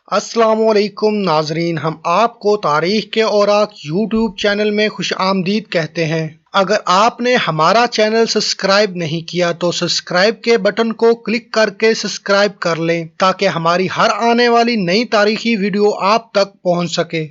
السلام علیکم ناظرین، ہم آپ کو تاریخ کے اوراق یوٹیوب چینل میں خوش آمدید کہتے ہیں۔ اگر آپ نے ہمارا چینل سبسکرائب نہیں کیا تو سبسکرائب کے بٹن کو کلک کر کے سبسکرائب کر لیں تاکہ ہماری ہر آنے والی نئی تاریخی ویڈیو آپ تک پہنچ سکے۔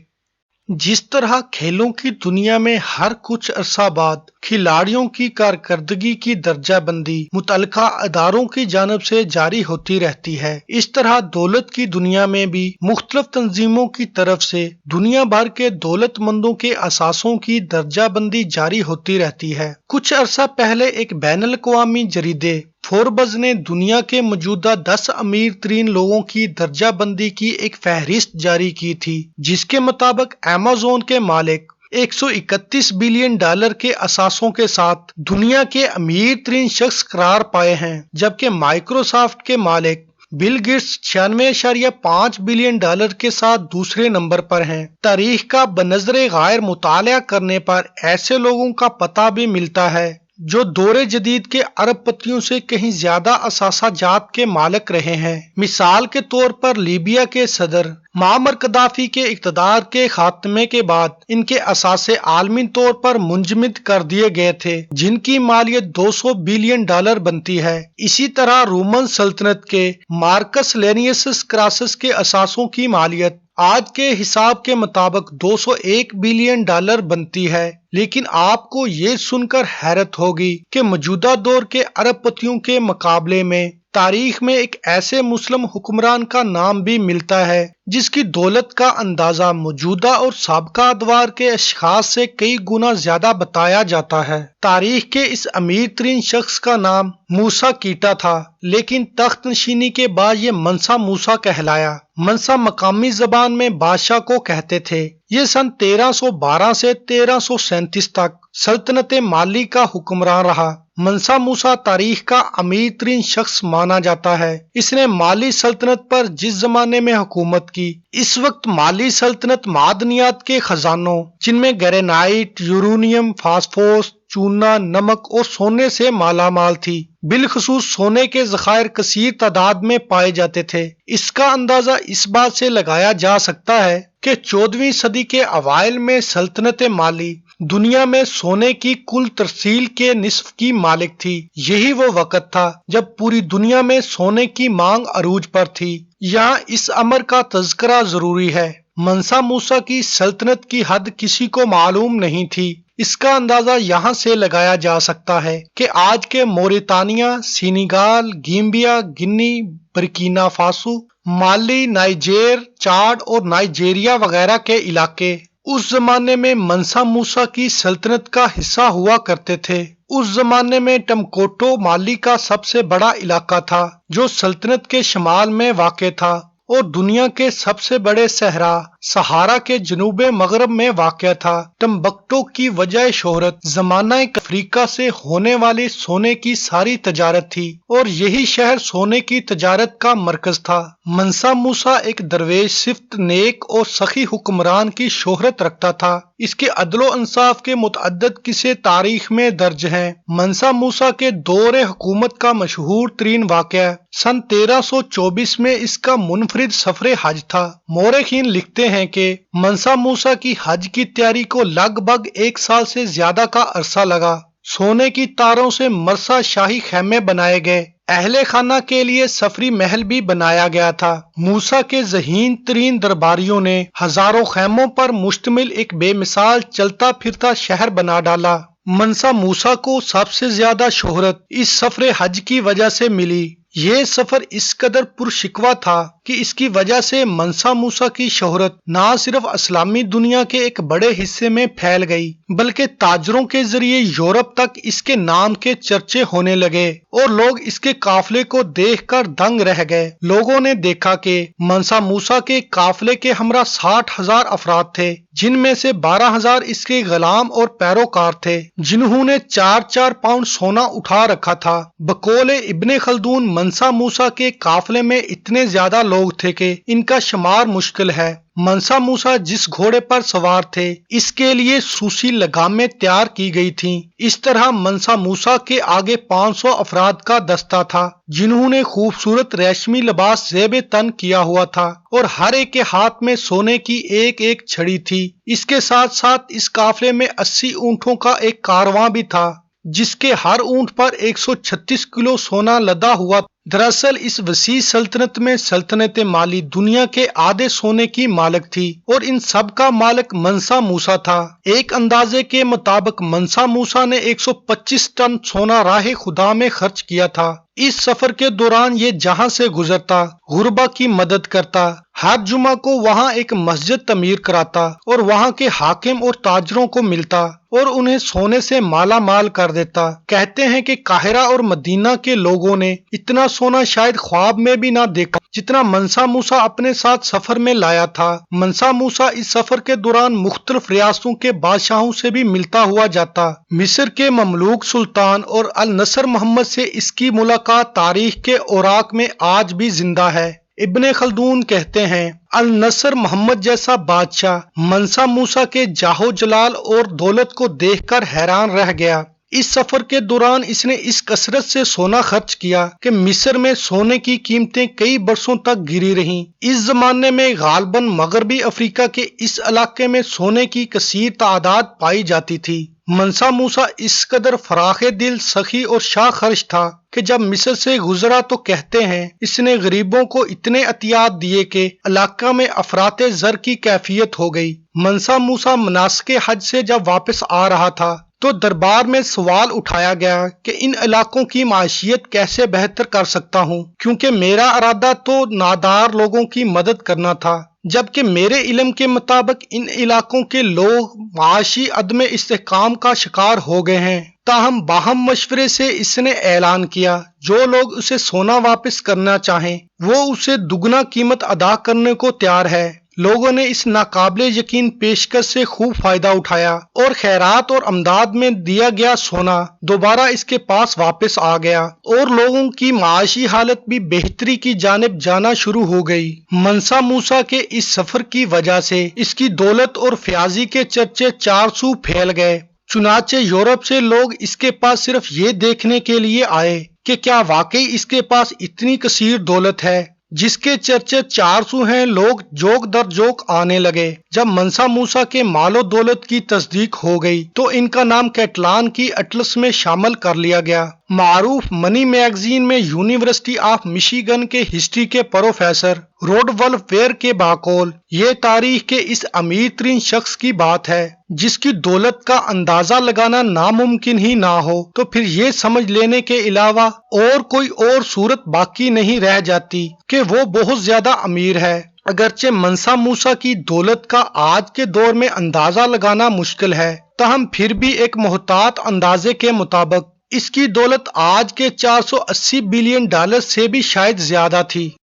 جس طرح کھیلوں کی دنیا میں ہر کچھ عرصہ بعد کھلاڑیوں کی کارکردگی کی درجہ بندی متعلقہ اداروں کی جانب سے جاری ہوتی رہتی ہے، اس طرح دولت کی دنیا میں بھی مختلف تنظیموں کی طرف سے دنیا بھر کے دولت مندوں کے اثاثوں کی درجہ بندی جاری ہوتی رہتی ہے۔ کچھ عرصہ پہلے ایک بین الاقوامی جریدے فوربز نے دنیا کے موجودہ 10 امیر ترین لوگوں کی درجہ بندی کی ایک فہرست جاری کی تھی، جس کے مطابق ایمیزون کے مالک 131 بلین ڈالر کے اثاثوں کے ساتھ دنیا کے امیر ترین شخص قرار پائے ہیں، جبکہ مائکروسافٹ کے مالک بل گیٹس 96.5 بلین ڈالر کے ساتھ دوسرے نمبر پر ہیں۔ تاریخ کا بنظر غیر مطالعہ کرنے پر ایسے لوگوں کا پتہ بھی ملتا ہے جو دور جدید کے ارب پتیوں سے کہیں زیادہ اثاثہ جات کے مالک رہے ہیں۔ مثال کے طور پر لیبیا کے صدر معمر قذافی کے اقتدار کے خاتمے کے بعد ان کے اثاثے عالمی طور پر منجمد کر دیے گئے تھے، جن کی مالیت 200 بلین ڈالر بنتی ہے۔ اسی طرح رومن سلطنت کے مارکس لینیئس کراسس کے اثاثوں کی مالیت آج کے حساب کے مطابق 201 بلین ڈالر بنتی ہے، لیکن آپ کو یہ سن کر حیرت ہوگی کہ موجودہ دور کے ارب پتیوں کے مقابلے میں تاریخ میں ایک ایسے مسلم حکمران کا نام بھی ملتا ہے جس کی دولت کا اندازہ موجودہ اور سابقہ ادوار کے اشخاص سے کئی گنا زیادہ بتایا جاتا ہے۔ تاریخ کے اس امیر ترین شخص کا نام موسیٰ کیٹا تھا، لیکن تخت نشینی کے بعد یہ منسا موسیٰ کہلایا۔ منسا مقامی زبان میں بادشاہ کو کہتے تھے۔ یہ سن 1312 سے 1337 تک سلطنت مالی کا حکمران رہا۔ منسا موسیٰ تاریخ کا امیر ترین شخص مانا جاتا ہے۔ اس نے مالی سلطنت پر جس زمانے میں حکومت کی، اس وقت مالی سلطنت معدنیات کے خزانوں جن میں گرینائٹ، یورینیم، فاسفورس، چونا، نمک اور سونے سے مالا مال تھی۔ بالخصوص سونے کے ذخائر کثیر تعداد میں پائے جاتے تھے۔ اس کا اندازہ اس بات سے لگایا جا سکتا ہے کہ 14ویں صدی کے اوائل میں سلطنت مالی دنیا میں سونے کی کل ترسیل کے نصف کی مالک تھی۔ یہی وہ وقت تھا جب پوری دنیا میں سونے کی مانگ عروج پر تھی۔ یہاں اس امر کا تذکرہ ضروری ہے۔ منسا موسیٰ کی سلطنت کی حد کسی کو معلوم نہیں تھی۔ اس کا اندازہ یہاں سے لگایا جا سکتا ہے کہ آج کے موریتانیہ، سینیگال، گیمبیا، گنی، برکینا فاسو، مالی، نائجیر، چاڈ اور نائجیریا وغیرہ کے علاقے اس زمانے میں منسا موسیٰ کی سلطنت کا حصہ ہوا کرتے تھے۔ اس زمانے میں ٹمکوٹو مالی کا سب سے بڑا علاقہ تھا جو سلطنت کے شمال میں واقع تھا اور دنیا کے سب سے بڑے صحرا سہارا کے جنوب مغرب میں واقع تھا۔ ٹمبکٹو کی وجہ شہرت زمانہ افریقہ سے ہونے والی سونے کی ساری تجارت تھی اور یہی شہر سونے کی تجارت کا مرکز تھا۔ منسا موسیٰ ایک درویش صفت، نیک اور سخی حکمران کی شہرت رکھتا تھا۔ اس کے عدل و انصاف کے متعدد قصے تاریخ میں درج ہیں۔ منسا موسیٰ کے دور حکومت کا مشہور ترین واقعہ سن 1324 میں اس کا منفرد سفر حج تھا۔ مورخین لکھتے ہیں کہ منسا موسیٰ کی حج کی تیاری کو لگ بھگ 1 سال سے زیادہ کا عرصہ لگا۔ سونے کی تاروں سے مرصع شاہی خیمے بنائے گئے۔ اہل خانہ کے لیے سفری محل بھی بنایا گیا تھا۔ موسیٰ کے ذہین ترین درباریوں نے ہزاروں خیموں پر مشتمل ایک بے مثال چلتا پھرتا شہر بنا ڈالا۔ منسا موسیٰ کو سب سے زیادہ شہرت اس سفر حج کی وجہ سے ملی۔ یہ سفر اس قدر پرشکوہ تھا کہ اس کی وجہ سے منسا موسیٰ کی شہرت نہ صرف اسلامی دنیا کے ایک بڑے حصے میں پھیل گئی بلکہ تاجروں کے ذریعے یورپ تک اس کے نام کے چرچے ہونے لگے اور لوگ اس کے قافلے کو دیکھ کر دنگ رہ گئے۔ لوگوں نے دیکھا کہ منسا موسیٰ کے قافلے کے ہمراہ 60,000 افراد تھے، جن میں سے 12,000 اس کے غلام اور پیروکار تھے، جنہوں نے 4 پاؤنڈ سونا اٹھا رکھا تھا۔ بقول ابن خلدون منسا موسیٰ کے قافلے میں اتنے زیادہ لوگ تھے کہ ان کا شمار مشکل ہے۔ منسا موسیٰ جس گھوڑے پر سوار تھے اس کے لیے سوسی لگامیں تیار کی گئی تھیں۔ اس طرح منسا موسیٰ کے آگے 500 افراد کا دستہ تھا جنہوں نے خوبصورت ریشمی لباس زیب تن کیا ہوا تھا اور ہر ایک کے ہاتھ میں سونے کی ایک ایک چھڑی تھی۔ اس کے ساتھ ساتھ اس قافلے میں 80 اونٹوں کا ایک کارواں بھی تھا جس کے ہر اونٹ پر 136 کلو سونا لدا ہوا تھا۔ دراصل اس وسیع سلطنت میں سلطنت مالی دنیا کے آدھے سونے کی مالک تھی اور ان سب کا مالک منسا موسیٰ تھا۔ ایک اندازے کے مطابق منسا موسیٰ نے 125 ٹن سونا راہ خدا میں خرچ کیا تھا۔ اس سفر کے دوران یہ جہاں سے گزرتا غربا کی مدد کرتا، ہر جمعہ کو وہاں ایک مسجد تعمیر کراتا اور وہاں کے حاکم اور تاجروں کو ملتا اور انہیں سونے سے مالا مال کر دیتا۔ کہتے ہیں کہ قاہرہ اور مدینہ کے لوگوں نے اتنا سونا شاید خواب میں بھی نہ دیکھا جتنا منسا موسیٰ اپنے ساتھ سفر میں لایا تھا۔ منسا موسیٰ اس سفر کے دوران مختلف ریاستوں کے بادشاہوں سے بھی ملتا ہوا جاتا۔ مصر کے مملوک سلطان اور النصر محمد سے اس کی ملاقات تاریخ کے اوراق میں آج بھی زندہ ہے۔ ابن خلدون کہتے ہیں النصر محمد جیسا بادشاہ منسا موسیٰ کے جاہو جلال اور دولت کو دیکھ کر حیران رہ گیا۔ اس سفر کے دوران اس نے اس کثرت سے سونا خرچ کیا کہ مصر میں سونے کی قیمتیں کئی برسوں تک گری رہیں۔ اس زمانے میں غالباً مغربی افریقہ کے اس علاقے میں سونے کی کثیر تعداد پائی جاتی تھی۔ منسا موسیٰ اس قدر فراخ دل، سخی اور شاہ خرچ تھا کہ جب مصر سے گزرا تو کہتے ہیں اس نے غریبوں کو اتنے عطیات دیے کہ علاقہ میں افراط زر کی کیفیت ہو گئی۔ منسا موسیٰ مناسک حج سے جب واپس آ رہا تھا تو دربار میں سوال اٹھایا گیا کہ ان علاقوں کی معیشت کیسے بہتر کر سکتا ہوں، کیونکہ میرا ارادہ تو نادار لوگوں کی مدد کرنا تھا، جبکہ میرے علم کے مطابق ان علاقوں کے لوگ معاشی عدم استحکام کا شکار ہو گئے ہیں۔ تاہم باہم مشورے سے اس نے اعلان کیا جو لوگ اسے سونا واپس کرنا چاہیں وہ اسے دگنا قیمت ادا کرنے کو تیار ہے۔ لوگوں نے اس ناقابل یقین پیشکش سے خوب فائدہ اٹھایا اور خیرات اور امداد میں دیا گیا سونا دوبارہ اس کے پاس واپس آ گیا اور لوگوں کی معاشی حالت بھی بہتری کی جانب جانا شروع ہو گئی۔ منسا موسیٰ کے اس سفر کی وجہ سے اس کی دولت اور فیاضی کے چرچے چارسو پھیل گئے، چنانچہ یورپ سے لوگ اس کے پاس صرف یہ دیکھنے کے لیے آئے کہ کیا واقعی اس کے پاس اتنی کثیر دولت ہے جس کے چرچے چارسو ہیں۔ لوگ جوک در جوک آنے لگے۔ جب منسا موسیٰ کے مال و دولت کی تصدیق ہو گئی تو ان کا نام کیٹلان کی اٹلس میں شامل کر لیا گیا۔ معروف منی میگزین میں یونیورسٹی آف مشیگن کے ہسٹری کے پروفیسر روڈولف ویر کے باقول یہ تاریخ کے اس امیر ترین شخص کی بات ہے جس کی دولت کا اندازہ لگانا ناممکن ہی نہ ہو تو پھر یہ سمجھ لینے کے علاوہ اور کوئی اور صورت باقی نہیں رہ جاتی کہ وہ بہت زیادہ امیر ہے۔ اگرچہ منسا موسیٰ کی دولت کا آج کے دور میں اندازہ لگانا مشکل ہے، تاہم پھر بھی ایک محتاط اندازے کے مطابق اس کی دولت آج کے $480 بلین سے بھی شاید زیادہ تھی۔